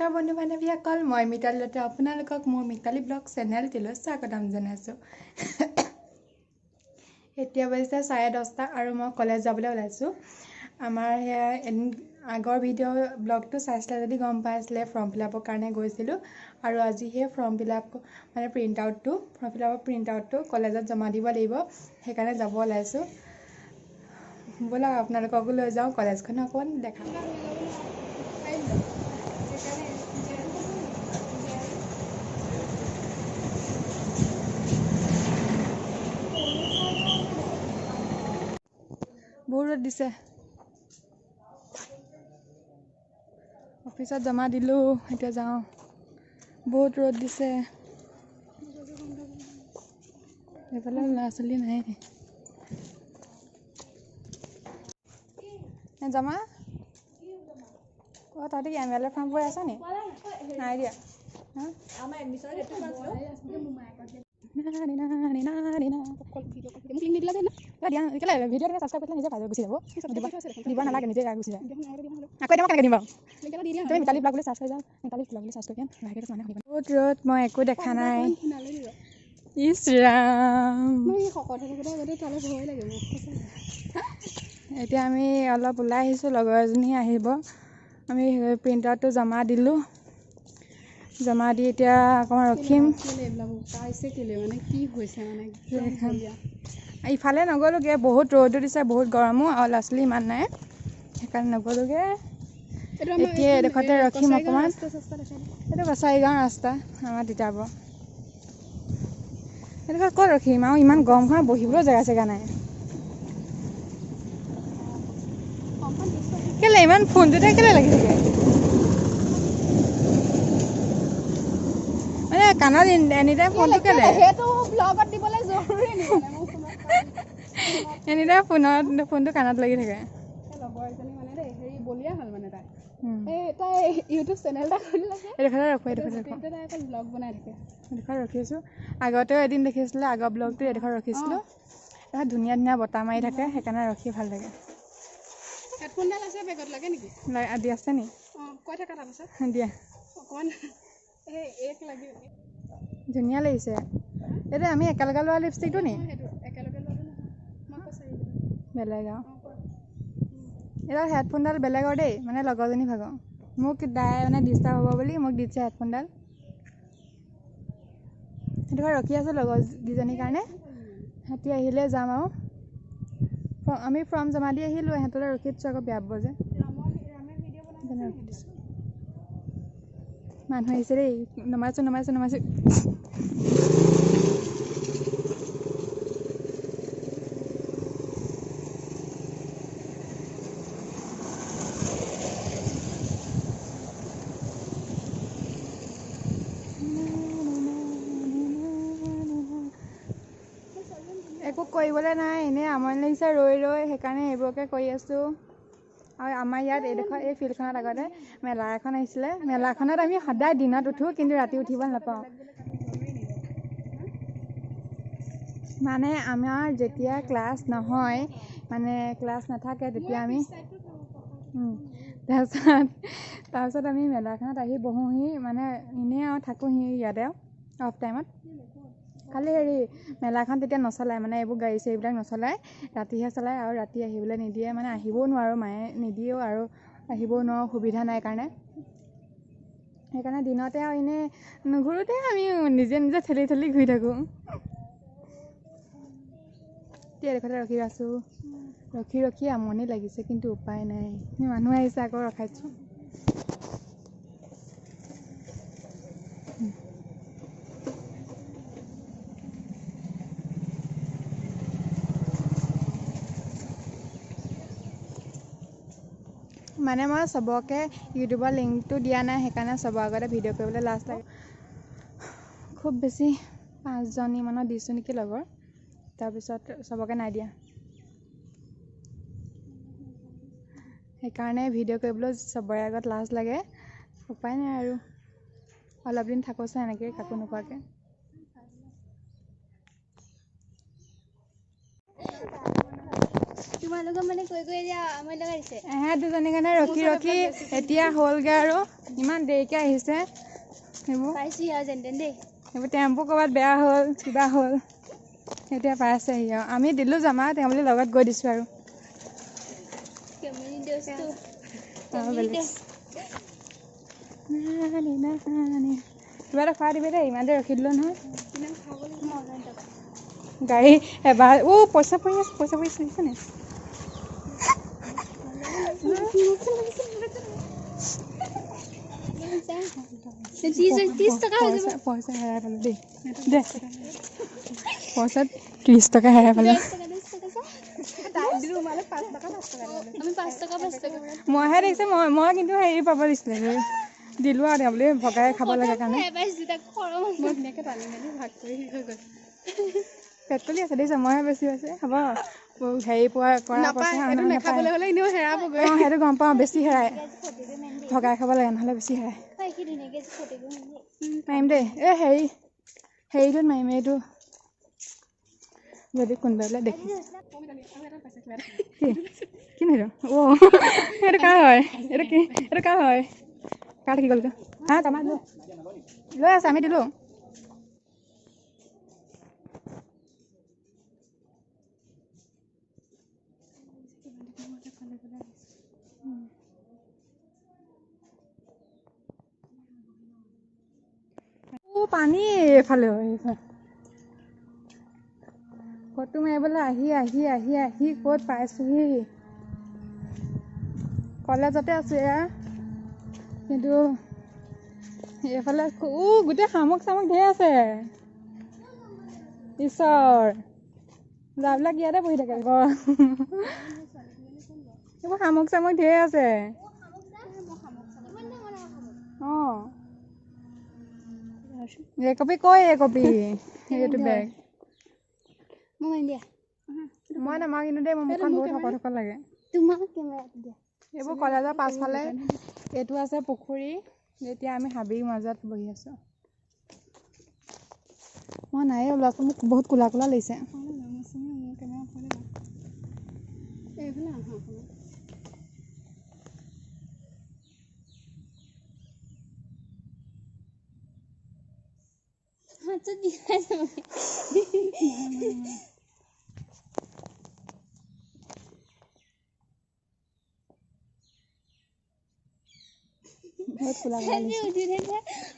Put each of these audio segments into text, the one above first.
নমস্কাৰ বন্ধু বান্ধৱীসকল, মই মিতালীতে আপোনালোকক মোৰ মিতালী ব্লগ চেনেলটিলৈ স্বাগতম জনাইছোঁ। এতিয়া বাজিছে 10:30 আৰু মই কলেজ যাবলৈ ওলাইছোঁ। আমাৰ সেয়া আগৰ ব্লগটো চাইছিলে যদি গম পাইছিলে, ফৰ্ম ফিলআপৰ কাৰণে গৈছিলোঁ আৰু আজি সেই ফৰ্ম ফিলআপৰ প্ৰিণ্ট আউটটো কলেজত জমা দিব লাগিব, সেইকাৰণে যাব ওলাইছোঁ। ব'লক আপোনালোককো লৈ যাওঁ, কলেজখন অকণমান দেখাম। বহুত ৰ'দ দিছে। অফিচত জমা দিলোঁ, এতিয়া যাওঁ। বহুত ৰ'দ দিছে। এইফালে ল'ৰা ছোৱালী নাই। জমা তহঁতি MLA ফৰ্ম কৰি আছ নি? নাই দিয়া। ভিডিঅ' ছাবস্ক্ৰাইব কৰিলে নিজে গুচি যাব, দিব নালাগে, নিজে গুচি যায়। আকৌ এতিয়া মই কেনেকৈ দিম বাৰু? তুমি মিতালী ব্লগ বুলি চাৰ্চ কৰি যাম, মিতালী ব্লগ বুলি চাৰ্চ কৰি দিম। বহুত ৰ'দ, মই একো দেখা নাই। ইছ ৰাম, এতিয়া আমি অলপ ওলাই আহিছোঁ, লগৰ এজনী আহিব। আমি প্ৰিণ্ট আউটটো জমা দিলোঁ, জমা দি এতিয়া অকণমান ৰখিম। ইফালে নগ'লোগৈ, বহুত ৰ'দো দিছে, বহুত গৰমো আৰু ল'ৰা ছোৱালী ইমান নাই, সেইকাৰণে নগ'লোগৈ। এতিয়া এডোখৰতে ৰখিম অকণমান। এইটো কছাৰীগাঁও ৰাস্তা, আমাৰ তিতাবৰ। এইডোখৰত ক'ত ৰখিম আৰু, ইমান গৰমখনত বহিবলৈও জেগা নাই। কেলে ইমান ফোনটোতে কেলে লাগি থাকে? মানে কাণত এনিটাইম ফোনটো কেলে? সেইটো ব্লগত দিবলৈ জৰুৰী নি? এনিটাইম ফোনটো কাণত লাগি থাকে। লগৰ এজনী মানে দেই, হেৰি বলিয়া হ'ল মানে তাই ইউটিউব চেনেল এটা খুলিলে। এইডোখৰতে তাই অকল ব্লগ বনাই থাকে। এইডোখৰত ৰখিছোঁ। আগতেও এদিন দেখিছিলে, আগৰ ব্লগটো এইডোখৰত ৰখিছিলোঁ। এইডোখৰত ধুনীয়া ধুনীয়া বতাহ মাৰি থাকে, সেইকাৰণে ৰখি ভাল লাগে। হেডফোনডাল আছে বেগত, লাগে নেকি? দি আছে নি? কৈ থাকা তাৰপিছত দিয়া অকণমান। ধুনীয়া লাগিছে। এতিয়া আমি একেলগে লোৱা লিপষ্টিকটো নি? বেলেগ আৰু এতিয়া হেডফোনডাল বেলেগৰ দেই, মানে লগৰজনী ভাগৰ। মোক তাই মানে ডিষ্টাৰ্ব হ'ব বুলি মোক দিছে হেডফোনডাল। সেইটো ৰখি আছোঁ লগৰ কেইজনীৰ কাৰণে, সিহঁতি আহিলে যাম আৰু। আমি ফৰ্ম জমা দি আহিলোঁ, সিহঁতলৈ ৰখি দিছোঁ, আকৌ বেয়া পাব যে। মানুহ আহিছে দেই, নমাইছোঁ। একো কৰিবলৈ নাই, এনেই আমনি লাগিছে ৰৈ, সেইকাৰণে এইবোৰকে কৰি আছোঁ। আৰু আমাৰ ইয়াত এই ফিল্ডখনত আগতে মেলা এখন আহিছিলে। মেলাখনত আমি সদায় দিনত উঠোঁ, কিন্তু ৰাতি উঠিব নাপাওঁ। মানে আমাৰ যেতিয়া ক্লাছ নহয়, মানে ক্লাছ নাথাকে, তেতিয়া আমি তাৰপিছত আমি মেলাখনত আহি বহোঁহি, মানে এনেই আৰু থাকোঁহি ইয়াতে অফ টাইমত। খালি মেলাখন তেতিয়া নচলায়, মানে এইবোৰ গাড়ী চাড়ীবিলাক নচলায়, ৰাতিহে চলায়। আৰু ৰাতি আহিবলৈ নিদিয়ে, মানে আহিবও নোৱাৰোঁ, মায়ে নিদিয়েও, আৰু আহিবও নোৱাৰোঁ, সুবিধা নাই কাৰণে। সেইকাৰণে দিনতে আৰু এনেই নুঘূৰোঁতে আমি নিজে ঠেলি ঘূৰি থাকোঁ। এতিয়া এডোখৰতে ৰখি আছোঁ, ৰখি আমনি লাগিছে, কিন্তু উপায় নাই। মানুহ আহিছে, আকৌ ৰখাইছোঁ। মানে মই চবকে ইউটিউবৰ লিংকটো দিয়া নাই, সেইকাৰণে চবৰ আগতে ভিডিঅ' কৰিবলৈ লাজ লাগে। খুব বেছি 5জনীমানত দিছোঁ নেকি লগৰ, তাৰপিছত চবকে নাই দিয়া। সেইকাৰণে ভিডিঅ' কৰিবলৈ চবৰে আগত লাজ লাগে, উপায় নাই আৰু। অলপ দিন থাকোঁচোন এনেকৈ কাকো নোকোৱাকৈ। তোমালোকে মানে কৈ কৈ এতিয়া আমাৰ লগাইছে দুজনী কাৰণে ৰখি ৰখি এতিয়া হ'লগৈ আৰু ইমান দেৰিকৈ আহিছে সেইবোৰ পাইছোহি আৰু যেন তেন দেই সেইবোৰ টেম্পু ক'ৰবাত বেয়া হ'ল কিবা হ'ল এতিয়া পাইছেহি আৰু আমি দিলোঁ জমা তেওঁ বুলি লগত গৈ দিছোঁ আৰু কিবা এটা খোৱা দিবি দেই ইমান দেৰি ৰখি দিলোঁ নহয় গাড়ী এবাৰ পইচা পৰি আছে দিছে নে পইচা হেৰাই পালোঁ দেই দে পইচা 30 টকা হেৰাই পালোঁ মইহে দেখিছে মই কিন্তু হেৰি পাব দিছিলে দিলোঁ আৰু তেওঁ বুলি ভগাই খাব লাগে কাৰণে পেট্ৰলি আছে দেখিছা মইহে বেছি হৈছে হ'ব হেৰি পোৱা কৰা পইচা সেইটো গম পাওঁ বেছি হেৰাই ভগাই খাব লাগে নহ'লে বেছি হেৰাই মাৰিম দেই হেৰিটোত মাৰিম এইটো যদি কোনোবাই বোলে দেখি কি নহয় এইটো কাৰ হয় এইটো কাৰ হয় কাৰ থাকি গ'ল আমাৰ লৈ আছে আমি দিলোঁ পানী এফালে ফটো মাৰিবলৈ আহি ক'ত পাইছোহি কলেজতে আছো এয়া কিন্তু এইফালে গোটেই শামুক ধেৰ আছে ঈশ্বৰ যাবিলাক ইয়াতে বহি থাকে এইবোৰ শামুক ধেৰ আছে একপি এইটো বেগ মই নামাৰো কিন্তু দেই মোৰ মুখখন বহুত শকত লাগে এইবোৰ কলেজৰ পাছফালে এইটো আছে পুখুৰী এতিয়া আমি হাবিৰ মাজত বহি আছো মই নাই ওলাইছো মোক বহুত কোলা লাগিছে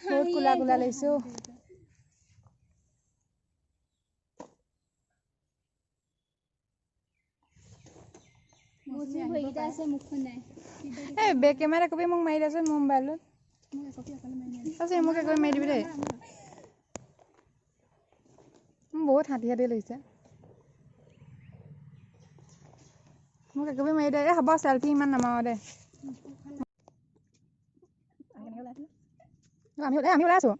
বহুত কোলা লাগিছে বেক কেমেৰা কপি মোক মাৰি দিয়াচোন মোৰ মোবাইলত মোক একপি মাৰি দিবি দেই বহুত হাতী লাগিছে মোক একপি মাৰি দে হ'ব চেলফি ইমান নামাৰো দে আমি ওলাই আছো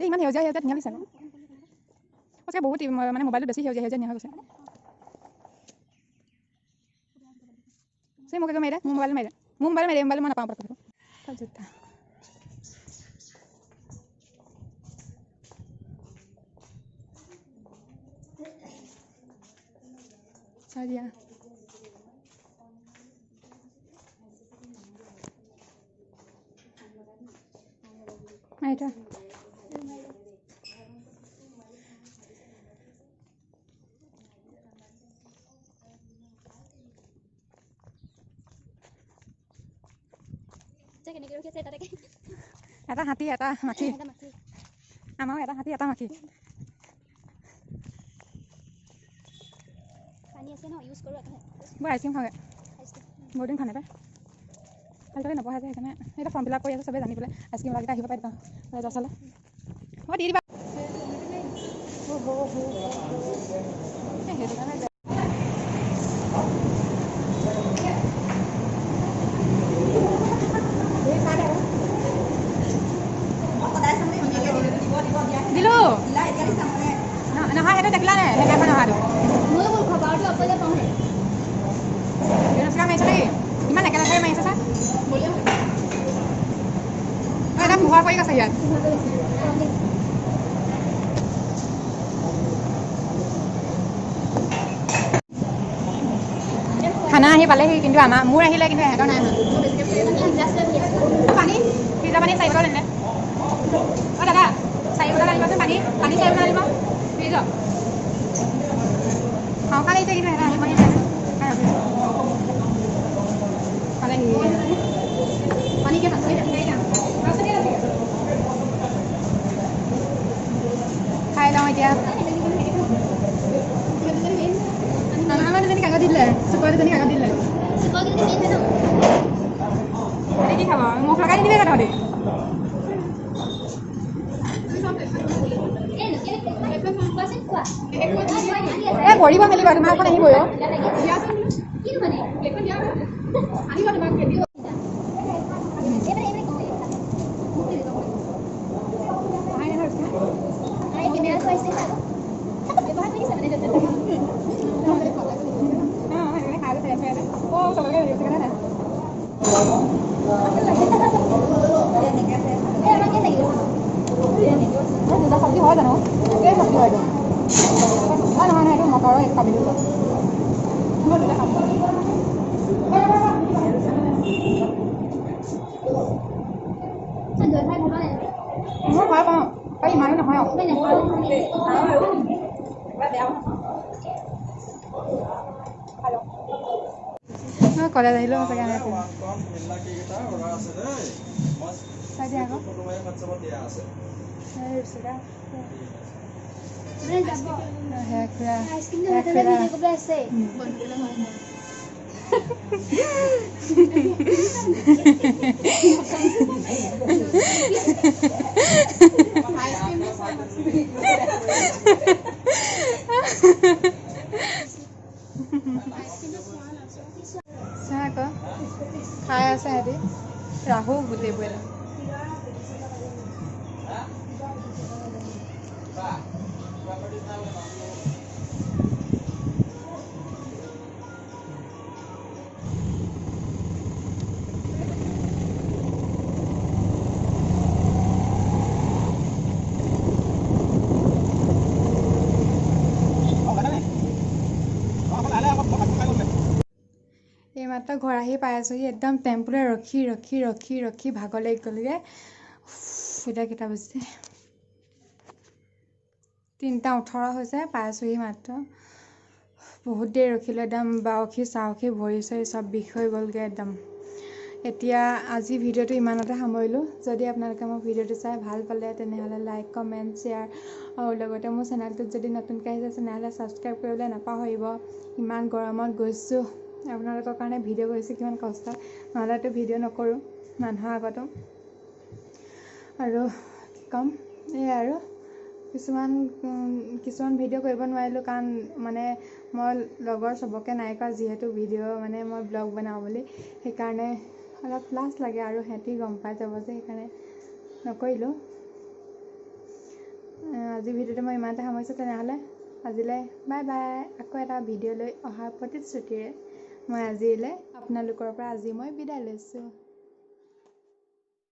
ইমান সেউজীয়া ধুনীয়া লাগিছে সঁচাকৈ বহুত মানে মোবাইলত বেছি সেউজীয়া ধুনীয়া হৈ গৈছে মোক একদম মাৰি দে মোৰ মোবাইল মাৰি দে মোবাইল মই নাপাওঁ জোতা দিয়া মাৰি এটা হাতী এটা মাখি আমাৰো এটা হাতী এটা মাখি মই আইচক্ৰীম খাওঁগৈ বহুত দিন খোৱা নাই পাই আজিকালি নপঢ়াই যে সেইকাৰণে এতিয়া ফৰ্ম ফিল আপ কৰি আছে চবেই জানি পেলাই আইচক্ৰীম লাগিলে আহিব পাৰিবা চালে দি দিবা সেইটো কাৰণে দিলোঁ নহয় সেইটো দেখিলা নে সেইকাৰণে নহাটো মাৰিছে নেকি ইমান একেলগে মাৰিছে ছাৰ এটা পোহৰ পৰি গৈছে ইয়াত খানা আহি পালেহি কিন্তু মোৰ আহিলে কিন্তু সিহঁতৰ নাই পানী ফ্ৰিজৰ পানী 4 বটল আনিলে অঁ দাদা 4 বটল আনিবচোন পানী 4 বটল আনিব ফ্ৰিজৰ খাওঁ লাগিছে কিন্তু সিহঁতৰ আহি পানী পালেহি পানী কিয় খাই লওঁ এতিয়া আমাৰ দুজনী কাগজ দিলে চুকৰ দুজনী কাগজ দিলে কি খাব মুখ লগাই দিবি তহঁতি পৰিব মেলিব তোমাৰ এখন আহিবই চব্জি হয় জানো এই চব্জি হয় নহয় নহয় এইটো মটৰৰ কাবিলি মই ভাল পাওঁ ইমানো নহয় কলেজ আহিলেও সঁচাকৈ আনে চাই দিয়া আকৌ খাই আছে সিহঁতি ৰাহু গোটেইবোৰ এইমাত্ৰ ঘৰ আহি পাই আছোঁহি একদম টেম্পুতে ৰখি ৰখি ৰখি ৰখি ভাগৰ লাগি গ'লগৈ এতিয়া কেইটা বাজিছে 3:18 হৈছে পাই আছোঁহি মাত্ৰ বহুত দেৰি ৰখিলোঁ একদম বাউসী চাউসী ভৰি চৰি চব বিষ হৈ গ'লগৈ একদম এতিয়া আজি ভিডিঅ'টো ইমানতে সামৰিলোঁ যদি আপোনালোকে মোৰ ভিডিঅ'টো চাই ভাল পালে তেনেহ'লে লাইক কমেণ্ট শ্বেয়াৰ আৰু লগতে মোৰ চেনেলটোত যদি নতুনকৈ আহিছে তেনেহ'লে ছাবস্ক্ৰাইব কৰিবলৈ নাপাহৰিব ইমান গৰমত গৈছোঁ আপোনালোকৰ কাৰণে ভিডিঅ' কৰিছোঁ কিমান কষ্ট নহ'লেতো ভিডিঅ' নকৰোঁ মানুহৰ আগতো আৰু কি ক'ম এই আৰু কিছুমান ভিডিঅ' কৰিব নোৱাৰিলোঁ কাৰণ মানে মই লগৰ চবকে নাই কৰা যিহেতু ভিডিঅ' মানে মই ব্লগ বনাওঁ বুলি সেইকাৰণে অলপ লাজ লাগে আৰু সিহঁতি গম পাই যাব যে সেইকাৰণে নকৰিলোঁ আজি ভিডিঅ'টো মই ইমানতে সামৰিছোঁ তেনেহ'লে আজিলৈ বাই বাই আকৌ এটা ভিডিঅ' লৈ অহাৰ প্ৰতিশ্ৰুতিৰে মই আজিলৈ আপোনালোকৰ পৰা আজি মই বিদায় লৈছোঁ